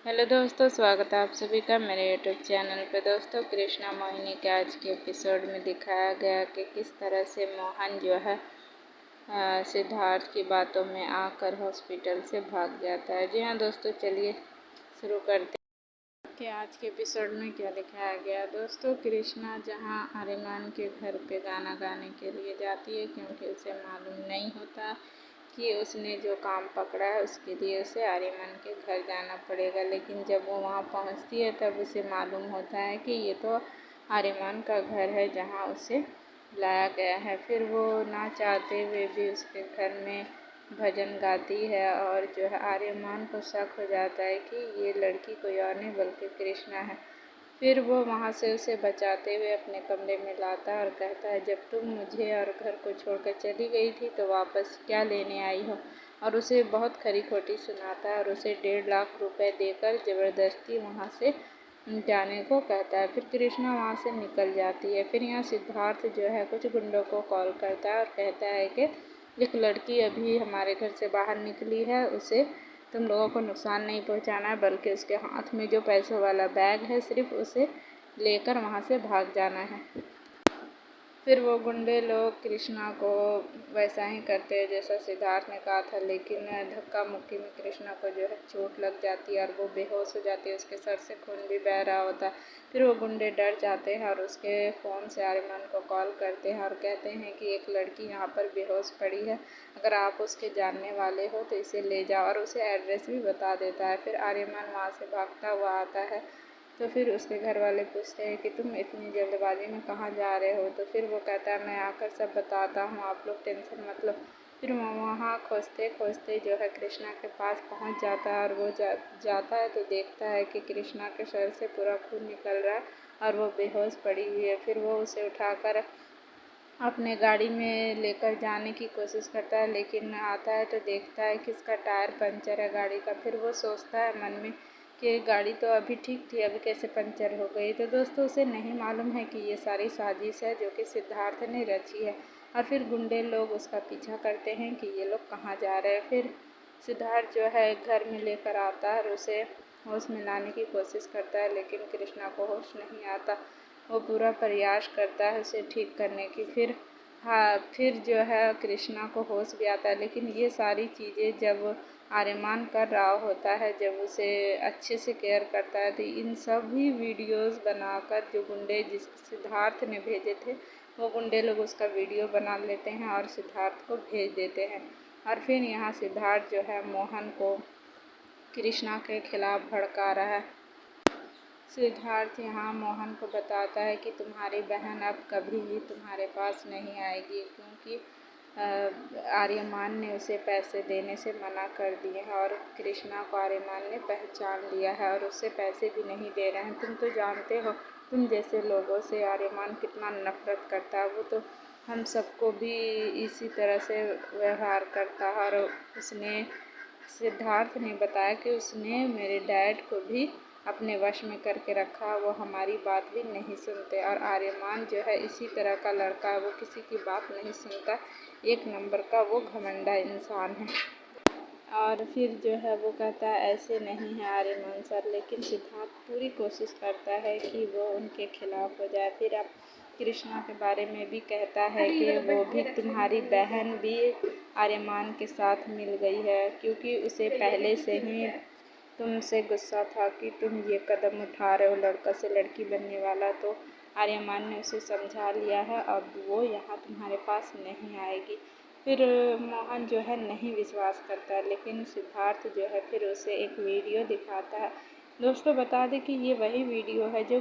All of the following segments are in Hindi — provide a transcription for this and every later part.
हेलो दोस्तों, स्वागत है आप सभी का मेरे यूट्यूब चैनल पे। दोस्तों, कृष्णा मोहिनी के आज के एपिसोड में दिखाया गया कि किस तरह से मोहन जो है सिद्धार्थ की बातों में आकर हॉस्पिटल से भाग जाता है। जी हाँ दोस्तों, चलिए शुरू करते हैं कि आज के एपिसोड में क्या दिखाया गया। दोस्तों, कृष्णा जहाँ आर्यमान के घर पे गाना गाने के लिए जाती है, क्योंकि उसे मालूम नहीं होता कि उसने जो काम पकड़ा है उसके लिए उसे आर्यमान के घर जाना पड़ेगा। लेकिन जब वो वहाँ पहुँचती है तब उसे मालूम होता है कि ये तो आर्यमान का घर है जहाँ उसे लाया गया है। फिर वो ना चाहते हुए भी उसके घर में भजन गाती है और जो है आर्यमान को शक हो जाता है कि ये लड़की कोई और नहीं बल्कि कृष्णा है। फिर वो वहाँ से उसे बचाते हुए अपने कमरे में लाता है और कहता है, जब तुम मुझे और घर को छोड़कर चली गई थी तो वापस क्या लेने आई हो। और उसे बहुत खरी खोटी सुनाता है और उसे 1.5 लाख रुपए देकर ज़बरदस्ती वहाँ से जाने को कहता है। फिर कृष्णा वहाँ से निकल जाती है। फिर यहाँ सिद्धार्थ जो है कुछ गुंडों को कॉल करता है और कहता है कि एक लड़की अभी हमारे घर से बाहर निकली है, उसे तुम लोगों को नुकसान नहीं पहुंचाना है, बल्कि उसके हाथ में जो पैसों वाला बैग है सिर्फ उसे लेकर वहां से भाग जाना है। फिर वो गुंडे लोग कृष्णा को वैसा ही करते हैं जैसा सिद्धार्थ ने कहा था, लेकिन धक्का मुक्की में कृष्णा को जो है चोट लग जाती है और वो बेहोश हो जाती है। उसके सर से खून भी बह रहा होता है। फिर वो गुंडे डर जाते हैं और उसके फ़ोन से आर्यमान को कॉल करते हैं और कहते हैं कि एक लड़की यहाँ पर बेहोश पड़ी है, अगर आप उसके जानने वाले हो तो इसे ले जाओ, और उसे एड्रेस भी बता देता है। फिर आर्यमान वहाँ से भागता हुआ आता है। तो फिर उसके घर वाले पूछते हैं कि तुम इतनी जल्दबाजी में कहाँ जा रहे हो। तो फिर वो कहता है, मैं आकर सब बताता हूँ, आप लोग टेंशन मत लो। फिर वो वहाँ खोजते खोजते जो है कृष्णा के पास पहुँच जाता है और वो जाता है तो देखता है कि कृष्णा के सर से पूरा खून निकल रहा है और वो बेहोश पड़ी हुई है। फिर वो उसे उठाकर अपने गाड़ी में लेकर जाने की कोशिश करता है, लेकिन आता है तो देखता है कि इसका टायर पंचर है गाड़ी का। फिर वो सोचता है मन में कि गाड़ी तो अभी ठीक थी, अभी कैसे पंचर हो गई। तो दोस्तों, उसे नहीं मालूम है कि ये सारी साजिश है जो कि सिद्धार्थ ने रची है। और फिर गुंडे लोग उसका पीछा करते हैं कि ये लोग कहाँ जा रहे हैं। फिर सिद्धार्थ जो है घर में लेकर आता है और उसे होश में लाने की कोशिश करता है, लेकिन कृष्णा को होश नहीं आता। वो पूरा प्रयास करता है उसे ठीक करने की। फिर जो है कृष्णा को होश भी आता है, लेकिन ये सारी चीज़ें जब आर्यमान कर रहा होता है, जब उसे अच्छे से केयर करता है, तो इन सभी वीडियोस बनाकर जो गुंडे जिस सिद्धार्थ ने भेजे थे वो गुंडे लोग उसका वीडियो बना लेते हैं और सिद्धार्थ को भेज देते हैं। और फिर यहाँ सिद्धार्थ जो है मोहन को कृष्णा के खिलाफ भड़का रहा है। सिद्धार्थ यहाँ मोहन को बताता है कि तुम्हारी बहन अब कभी भी तुम्हारे पास नहीं आएगी, क्योंकि आर्यमान ने उसे पैसे देने से मना कर दिए हैं और कृष्णा को आर्यमान ने पहचान लिया है और उससे पैसे भी नहीं दे रहे हैं। तुम तो जानते हो तुम जैसे लोगों से आर्यमान कितना नफरत करता है। वो तो हम सबको भी इसी तरह से व्यवहार करता है। और उसने सिद्धार्थ ने बताया कि उसने मेरे डैड को भी अपने वश में करके रखा, वो हमारी बात भी नहीं सुनते। और आर्यमान जो है इसी तरह का लड़का है, वो किसी की बात नहीं सुनता, एक नंबर का वो घमंडा इंसान है। और फिर जो है वो कहता है ऐसे नहीं है आर्यमान सर, लेकिन सिद्धार्थ पूरी कोशिश करता है कि वो उनके खिलाफ हो जाए। फिर अब कृष्णा के बारे में भी कहता है कि वो भी तुम्हारी बहन भी आर्यमान के साथ मिल गई है, क्योंकि उसे पहले से ही तुमसे गुस्सा था कि तुम ये कदम उठा रहे हो लड़का से लड़की बनने वाला। तो आर्यमान ने उसे समझा लिया है, अब वो यहाँ तुम्हारे पास नहीं आएगी। फिर मोहन जो है नहीं विश्वास करता, लेकिन सिद्धार्थ जो है फिर उसे एक वीडियो दिखाता है। दोस्तों, बता दें कि ये वही वीडियो है जो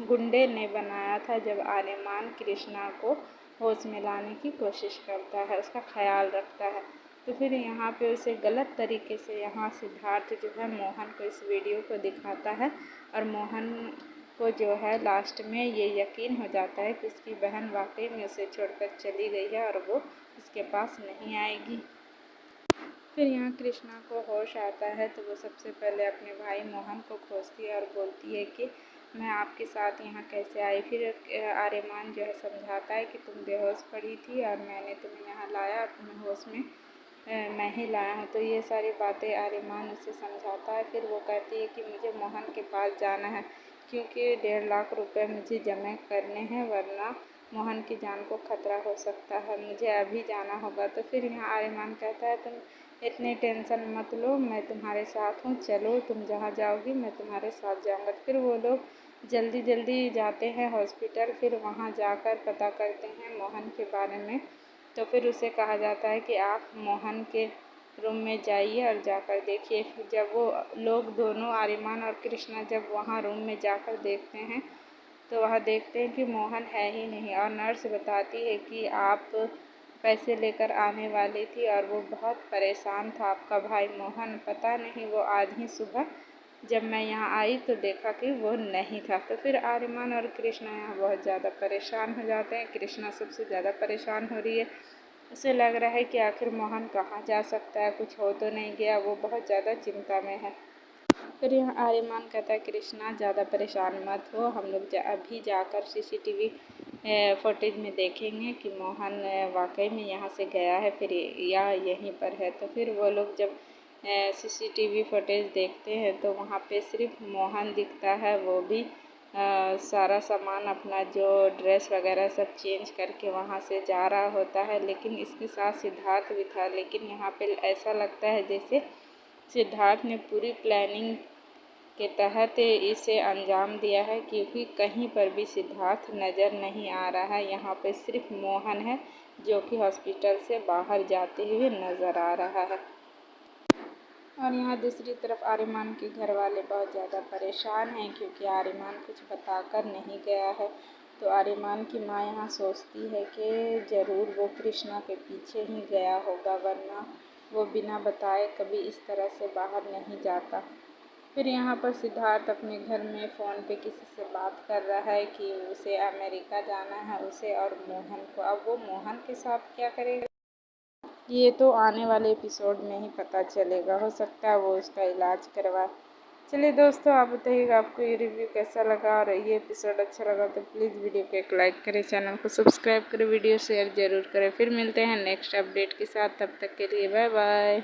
गुंडे ने बनाया था जब आर्यमान कृष्णा को होश में लाने की कोशिश करता है, उसका ख्याल रखता है। तो फिर यहाँ पे उसे गलत तरीके से यहाँ सिद्धार्थ जो है मोहन को इस वीडियो को दिखाता है और मोहन को जो है लास्ट में ये यकीन हो जाता है कि उसकी बहन वाकई में उसे छोड़कर चली गई है और वो उसके पास नहीं आएगी। फिर यहाँ कृष्णा को होश आता है तो वो सबसे पहले अपने भाई मोहन को खोजती है और बोलती है कि मैं आपके साथ यहाँ कैसे आई। फिर आर्यमान जो है समझाता है कि तुम बेहोश पड़ी थी और मैंने तुम्हें यहाँ लाया और तुम्हें होश में मैं ही लाया हूँ। तो ये सारी बातें आर्यमान उसे समझाता है। फिर वो कहती है कि मुझे मोहन के पास जाना है क्योंकि 1.5 लाख रुपए मुझे जमा करने हैं, वरना मोहन की जान को खतरा हो सकता है, मुझे अभी जाना होगा। तो फिर यहाँ आर्यमान कहता है तुम इतनी टेंशन मत लो, मैं तुम्हारे साथ हूँ, चलो तुम जहाँ जाओगी मैं तुम्हारे साथ जाऊँगा। फिर वो लोग जल्दी जल्दी जाते हैं हॉस्पिटल। फिर वहाँ जाकर पता करते हैं मोहन के बारे में। तो फिर उसे कहा जाता है कि आप मोहन के रूम में जाइए और जाकर देखिए। जब वो लोग दोनों आर्यमान और कृष्णा जब वहाँ रूम में जाकर देखते हैं तो वह देखते हैं कि मोहन है ही नहीं। और नर्स बताती है कि आप पैसे लेकर आने वाली थी और वो बहुत परेशान था, आपका भाई मोहन। पता नहीं वो आज ही सुबह जब मैं यहाँ आई तो देखा कि वो नहीं था। तो फिर आर्यमान और कृष्णा यहाँ बहुत ज़्यादा परेशान हो जाते हैं। कृष्णा सबसे ज़्यादा परेशान हो रही है। उसे लग रहा है कि आखिर मोहन कहाँ जा सकता है, कुछ हो तो नहीं गया। वो बहुत ज़्यादा चिंता में है। फिर यहाँ आर्यमान कहता है कृष्णा ज़्यादा परेशान मत हो, हम लोग अभी जाकर सीसीटीवी फुटेज में देखेंगे कि मोहन वाकई में यहाँ से गया है फिर या यहीं पर है। तो फिर वो लोग जब सीसीटीवी फुटेज देखते हैं तो वहाँ पे सिर्फ मोहन दिखता है। वो भी सारा सामान अपना जो ड्रेस वगैरह सब चेंज करके वहाँ से जा रहा होता है, लेकिन इसके साथ सिद्धार्थ भी था। लेकिन यहाँ पे ऐसा लगता है जैसे सिद्धार्थ ने पूरी प्लानिंग के तहत इसे अंजाम दिया है, क्योंकि कहीं पर भी सिद्धार्थ नज़र नहीं आ रहा है। यहाँ पे सिर्फ मोहन है जो कि हॉस्पिटल से बाहर जाते हुए नज़र आ रहा है। और यहाँ दूसरी तरफ आर्यमान के घर वाले बहुत ज़्यादा परेशान हैं क्योंकि आर्यमान कुछ बताकर नहीं गया है। तो आर्यमान की माँ यहाँ सोचती है कि ज़रूर वो कृष्णा के पीछे ही गया होगा, वरना वो बिना बताए कभी इस तरह से बाहर नहीं जाता। फिर यहाँ पर सिद्धार्थ अपने घर में फ़ोन पे किसी से बात कर रहा है कि उसे अमेरिका जाना है, उसे और मोहन को। अब वो मोहन के साथ क्या करेगा ये तो आने वाले एपिसोड में ही पता चलेगा। हो सकता है वो उसका इलाज करवाए। चलिए दोस्तों, आप बताइएगा आपको ये रिव्यू कैसा लगा और ये एपिसोड अच्छा लगा तो प्लीज़ वीडियो को एक लाइक करें, चैनल को सब्सक्राइब करें, वीडियो शेयर ज़रूर करें। फिर मिलते हैं नेक्स्ट अपडेट के साथ, तब तक के लिए बाय बाय।